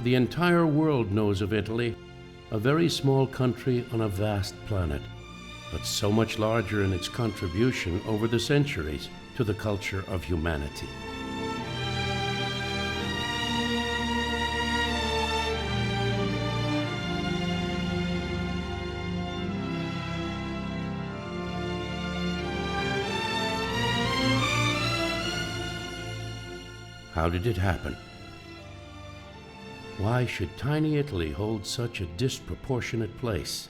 The entire world knows of Italy, a very small country on a vast planet, but so much larger in its contribution over the centuries to the culture of humanity. How did it happen? Why should tiny Italy hold such a disproportionate place?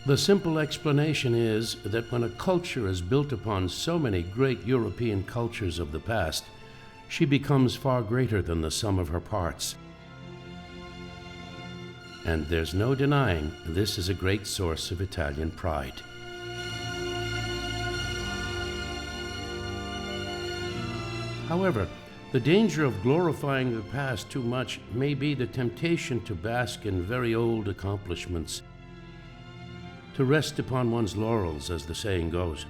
The simple explanation is that when a culture is built upon so many great European cultures of the past, she becomes far greater than the sum of her parts. And there's no denying this is a great source of Italian pride. However, the danger of glorifying the past too much may be the temptation to bask in very old accomplishments, to rest upon one's laurels, as the saying goes.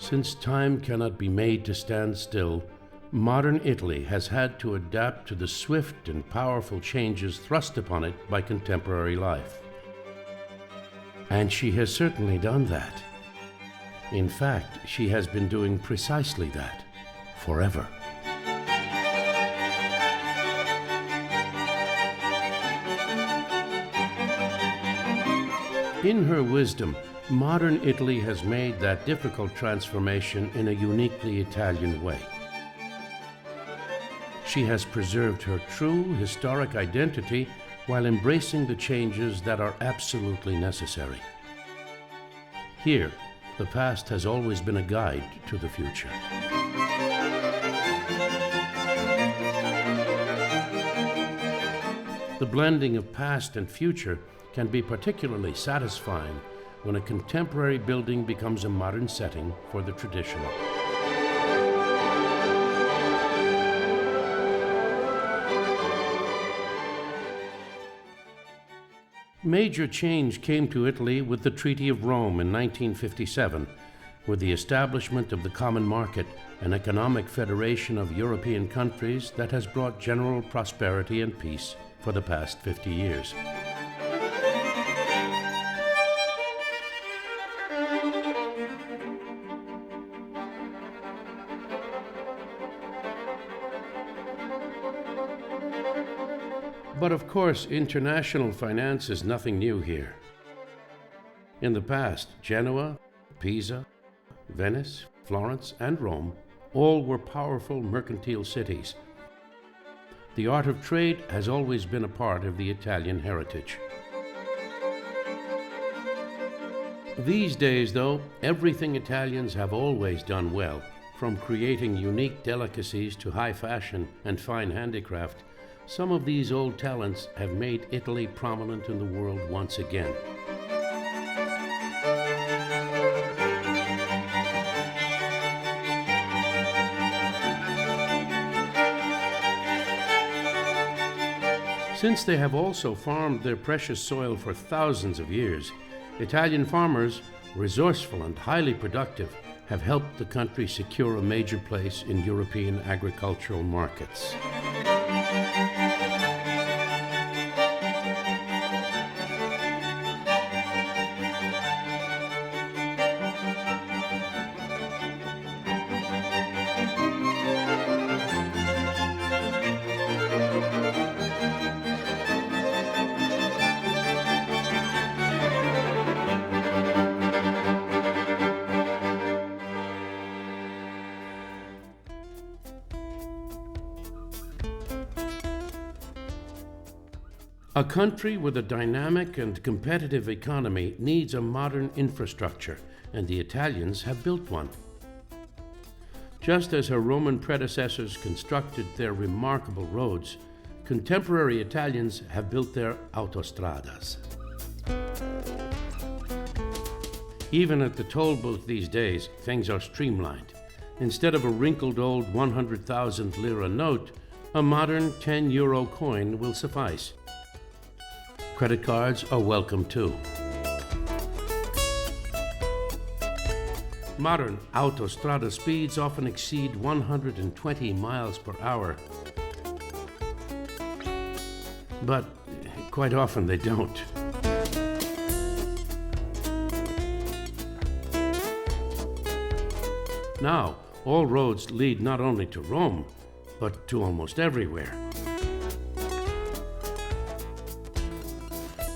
Since time cannot be made to stand still, modern Italy has had to adapt to the swift and powerful changes thrust upon it by contemporary life. And she has certainly done that. In fact, she has been doing precisely that, forever. In her wisdom, modern Italy has made that difficult transformation in a uniquely Italian way. She has preserved her true historic identity while embracing the changes that are absolutely necessary. Here, the past has always been a guide to the future. The blending of past and future can be particularly satisfying when a contemporary building becomes a modern setting for the traditional. Major change came to Italy with the Treaty of Rome in 1957, with the establishment of the common market, an economic federation of European countries that has brought general prosperity and peace for the past 50 years. But of course, international finance is nothing new here. In the past, Genoa, Pisa, Venice, Florence, and Rome all were powerful mercantile cities. The art of trade has always been a part of the Italian heritage. These days, though, everything Italians have always done well, from creating unique delicacies to high fashion and fine handicraft, some of these old talents have made Italy prominent in the world once again. Since they have also farmed their precious soil for thousands of years, Italian farmers, resourceful and highly productive, have helped the country secure a major place in European agricultural markets. A country with a dynamic and competitive economy needs a modern infrastructure, and the Italians have built one. Just as her Roman predecessors constructed their remarkable roads, contemporary Italians have built their autostradas. Even at the toll booth these days, things are streamlined. Instead of a wrinkled old 100,000 lira note, a modern 10 euro coin will suffice. Credit cards are welcome too. Modern autostrada speeds often exceed 120 miles per hour. But quite often they don't. Now, all roads lead not only to Rome, but to almost everywhere.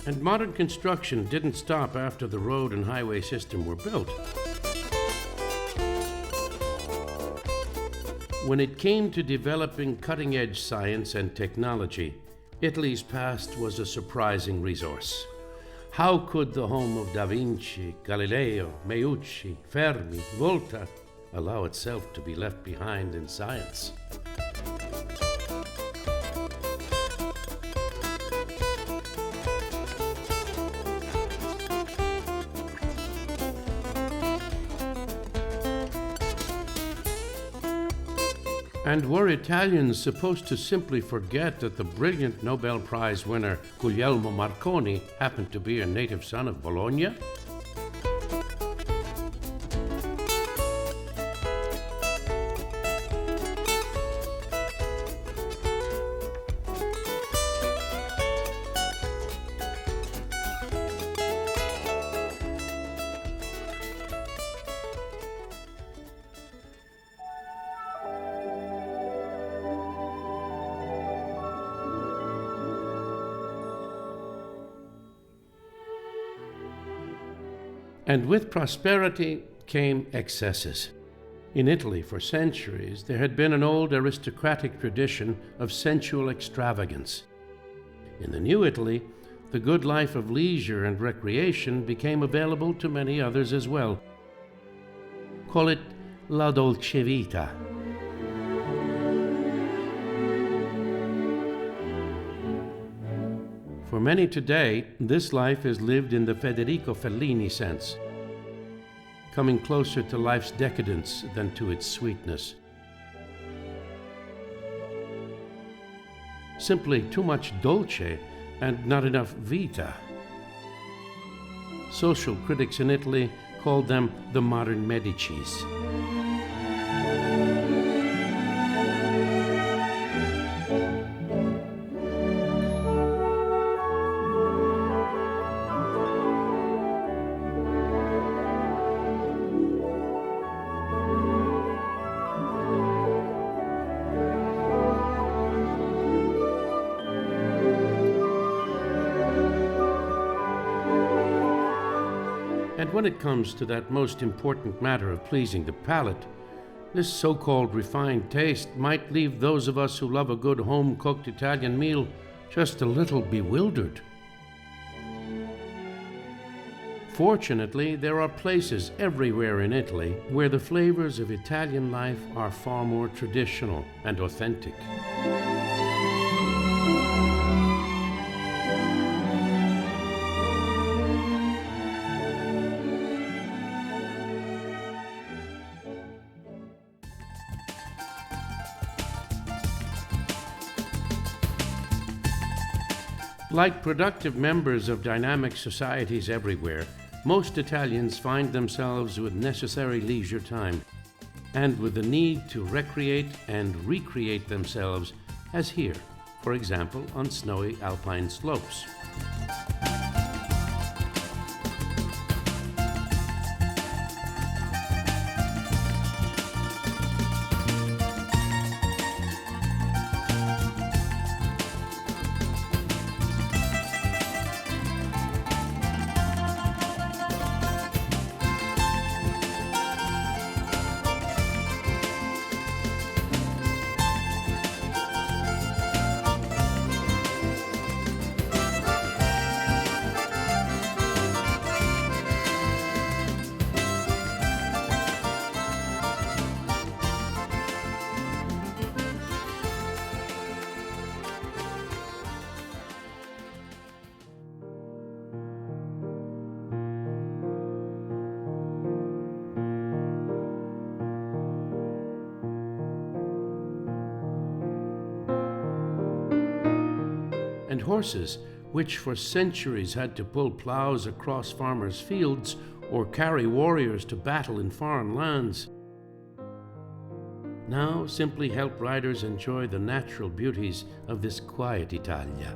And modern construction didn't stop after the road and highway system were built. When it came to developing cutting-edge science and technology, Italy's past was a surprising resource. How could the home of Da Vinci, Galileo, Meucci, Fermi, Volta allow itself to be left behind in science? And were Italians supposed to simply forget that the brilliant Nobel Prize winner Guglielmo Marconi happened to be a native son of Bologna? And with prosperity came excesses. In Italy, for centuries, there had been an old aristocratic tradition of sensual extravagance. In the new Italy, the good life of leisure and recreation became available to many others as well. Call it la dolce vita. For many today, this life is lived in the Federico Fellini sense, coming closer to life's decadence than to its sweetness. Simply too much dolce and not enough vita. Social critics in Italy called them the modern Medicis. And when it comes to that most important matter of pleasing the palate, this so-called refined taste might leave those of us who love a good home-cooked Italian meal just a little bewildered. Fortunately, there are places everywhere in Italy where the flavors of Italian life are far more traditional and authentic. Like productive members of dynamic societies everywhere, most Italians find themselves with necessary leisure time and with the need to recreate and recreate themselves, as here, for example, on snowy alpine slopes. and horses, which for centuries had to pull plows across farmers' fields or carry warriors to battle in foreign lands, now simply help riders enjoy the natural beauties of this quiet Italia.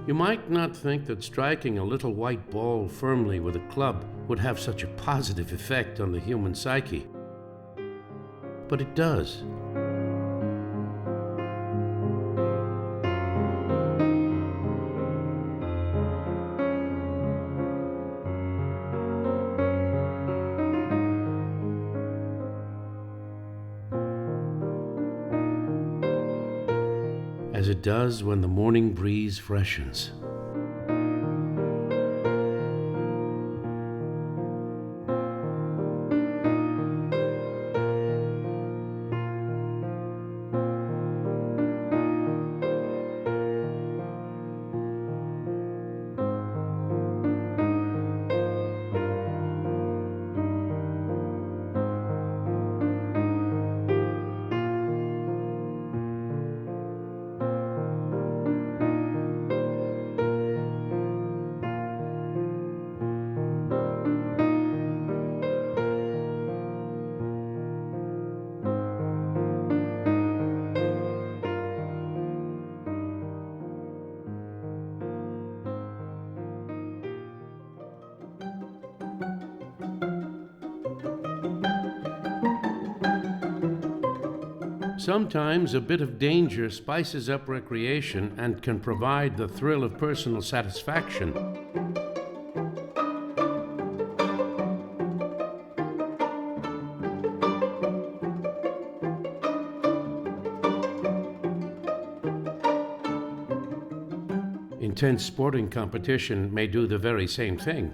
You might not think that striking a little white ball firmly with a club would have such a positive effect on the human psyche. But it does. As it does when the morning breeze freshens. Sometimes a bit of danger spices up recreation and can provide the thrill of personal satisfaction. Intense sporting competition may do the very same thing.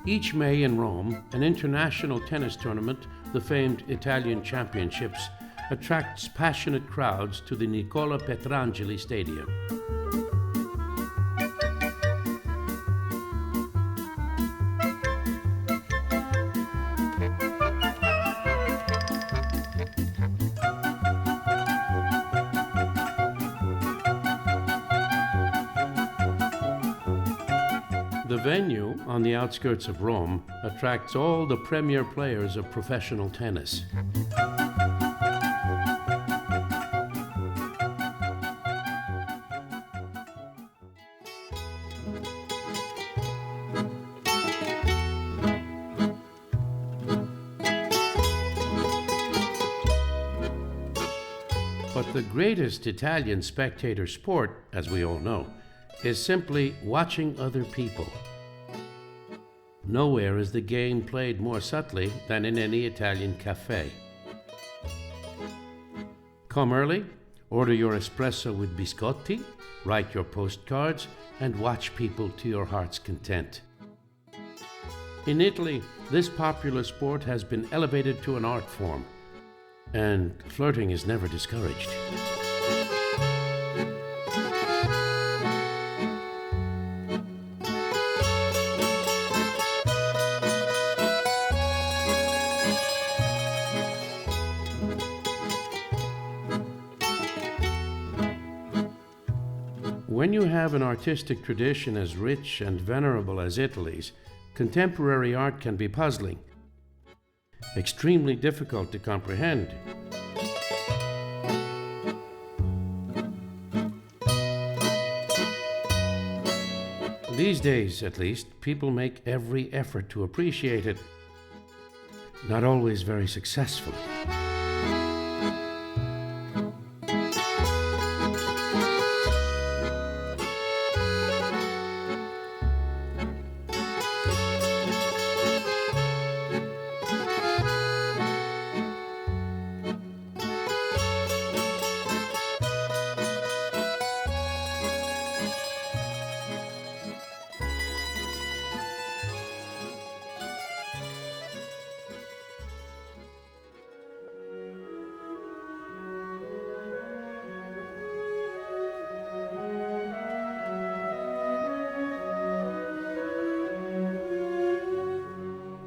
Each May in Rome, an international tennis tournament, the famed Italian Championships, attracts passionate crowds to the Nicola Petrangeli Stadium. The venue, on the outskirts of Rome, attracts all the premier players of professional tennis. But the greatest Italian spectator sport, as we all know, is simply watching other people. Nowhere is the game played more subtly than in any Italian cafe. Come early, order your espresso with biscotti, write your postcards, and watch people to your heart's content. In Italy, this popular sport has been elevated to an art form, and flirting is never discouraged. When you have an artistic tradition as rich and venerable as Italy's, contemporary art can be puzzling, extremely difficult to comprehend. These days, at least, people make every effort to appreciate it, not always very successfully.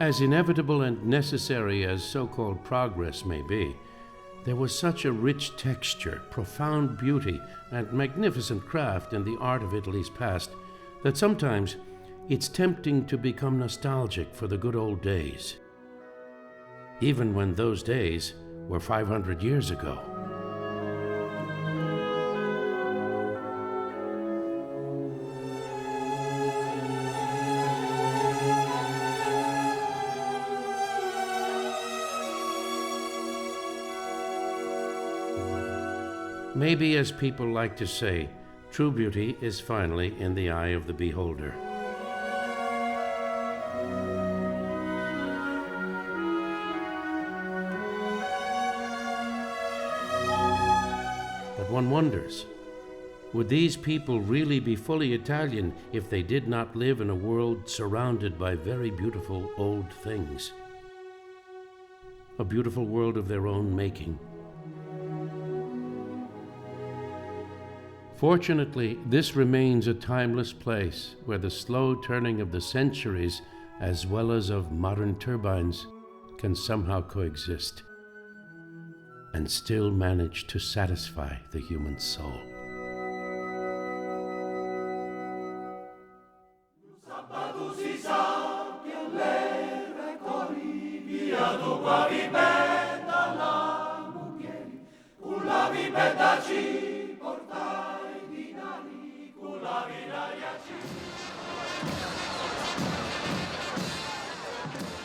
As inevitable and necessary as so-called progress may be, there was such a rich texture, profound beauty, and magnificent craft in the art of Italy's past that sometimes it's tempting to become nostalgic for the good old days, even when those days were 500 years ago. Maybe, as people like to say, true beauty is finally in the eye of the beholder. But one wonders, would these people really be fully Italian if they did not live in a world surrounded by very beautiful old things? A beautiful world of their own making. Fortunately, this remains a timeless place where the slow turning of the centuries as well as of modern turbines can somehow coexist and still manage to satisfy the human soul.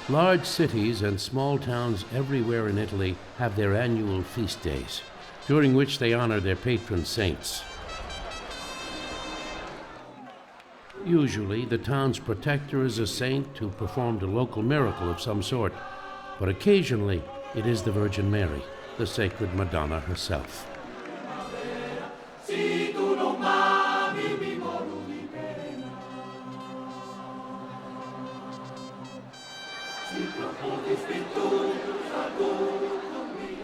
Large cities and small towns everywhere in Italy have their annual feast days, during which they honor their patron saints. Usually, the town's protector is a saint who performed a local miracle of some sort, but occasionally it is the Virgin Mary, the Sacred Madonna herself.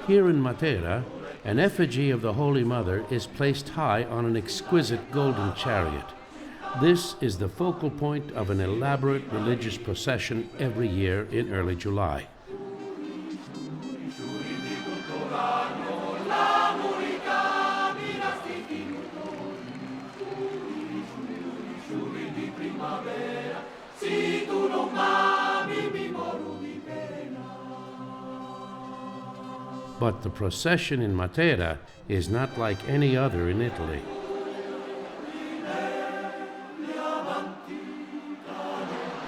Here in Matera, an effigy of the Holy Mother is placed high on an exquisite golden chariot. This is the focal point of an elaborate religious procession every year in early July. But the procession in Matera is not like any other in Italy.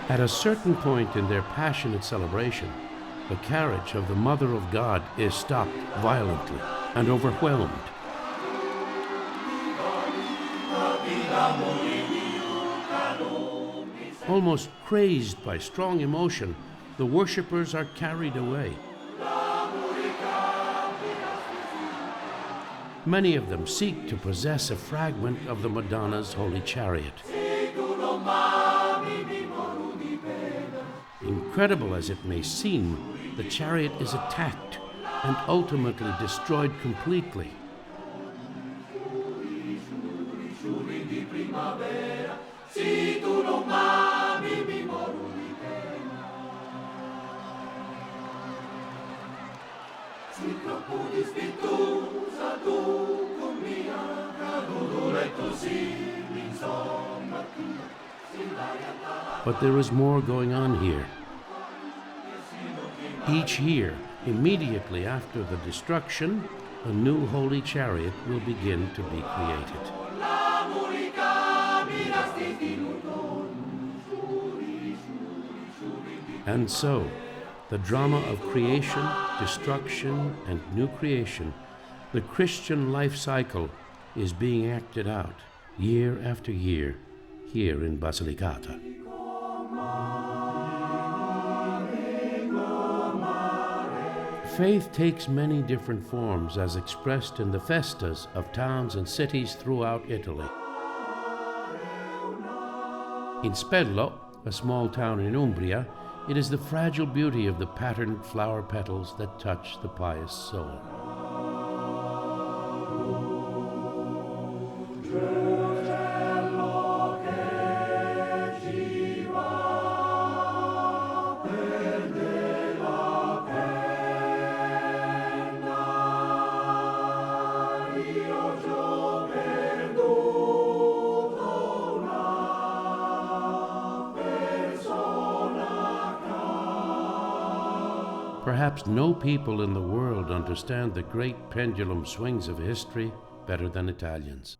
At a certain point in their passionate celebration, the carriage of the Mother of God is stopped violently and overwhelmed. Almost crazed by strong emotion, the worshippers are carried away. Many of them seek to possess a fragment of the Madonna's holy chariot. Incredible as it may seem, the chariot is attacked and ultimately destroyed completely. But there is more going on here. Each year, immediately after the destruction, a new holy chariot will begin to be created. And so, the drama of creation, destruction, and new creation, the Christian life cycle, is being acted out year after year here in Basilicata. Faith takes many different forms as expressed in the festas of towns and cities throughout Italy. In Spello, a small town in Umbria, it is the fragile beauty of the patterned flower petals that touch the pious soul. Perhaps no people in the world understand the great pendulum swings of history better than Italians.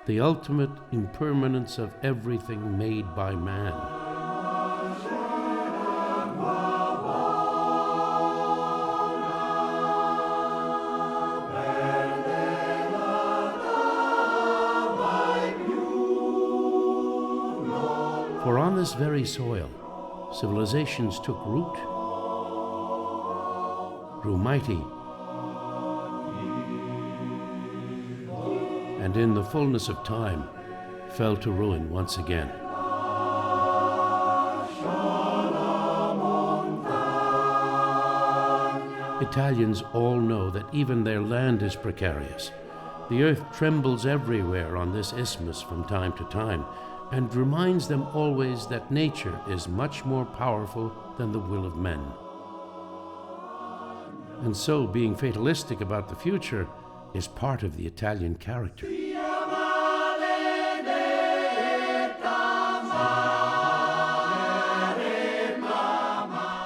The ultimate impermanence of everything made by man. For on this very soil, civilizations took root, grew mighty, and in the fullness of time fell to ruin once again. Italians all know that even their land is precarious. The earth trembles everywhere on this isthmus from time to time, and reminds them always that nature is much more powerful than the will of men. And so, being fatalistic about the future is part of the Italian character.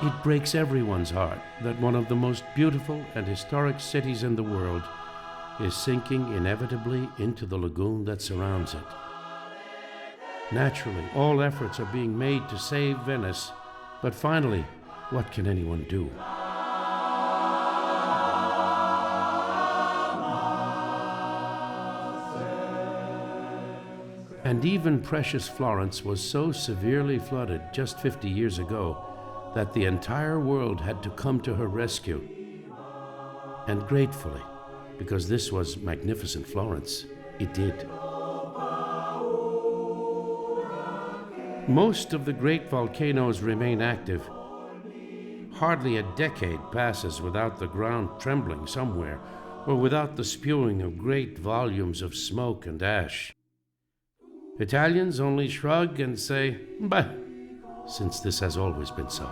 It breaks everyone's heart that one of the most beautiful and historic cities in the world is sinking inevitably into the lagoon that surrounds it. Naturally, all efforts are being made to save Venice, but finally, what can anyone do? And even precious Florence was so severely flooded just 50 years ago that the entire world had to come to her rescue. And gratefully, because this was magnificent Florence, it did. Most of the great volcanoes remain active. Hardly a decade passes without the ground trembling somewhere, or without the spewing of great volumes of smoke and ash. Italians only shrug and say, "Bah," since this has always been so.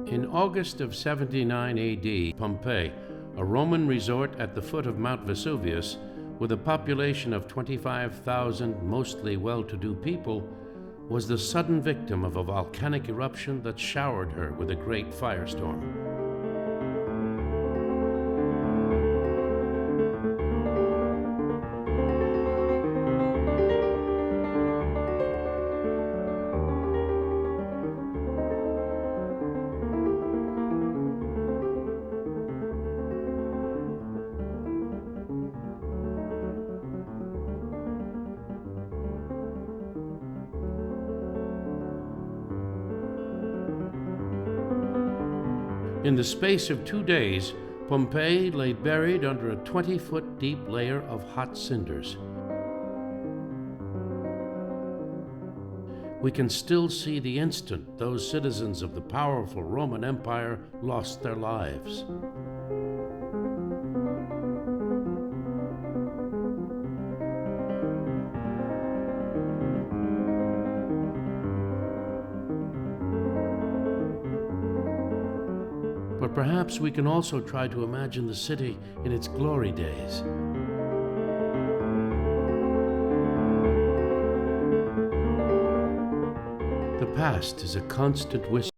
In August of 79 AD, Pompeii, a Roman resort at the foot of Mount Vesuvius, with a population of 25,000 mostly well-to-do people, was the sudden victim of a volcanic eruption that showered her with a great firestorm. In the space of 2 days, Pompeii lay buried under a 20-foot deep layer of hot cinders. We can still see the instant those citizens of the powerful Roman Empire lost their lives. But perhaps we can also try to imagine the city in its glory days. The past is a constant whisper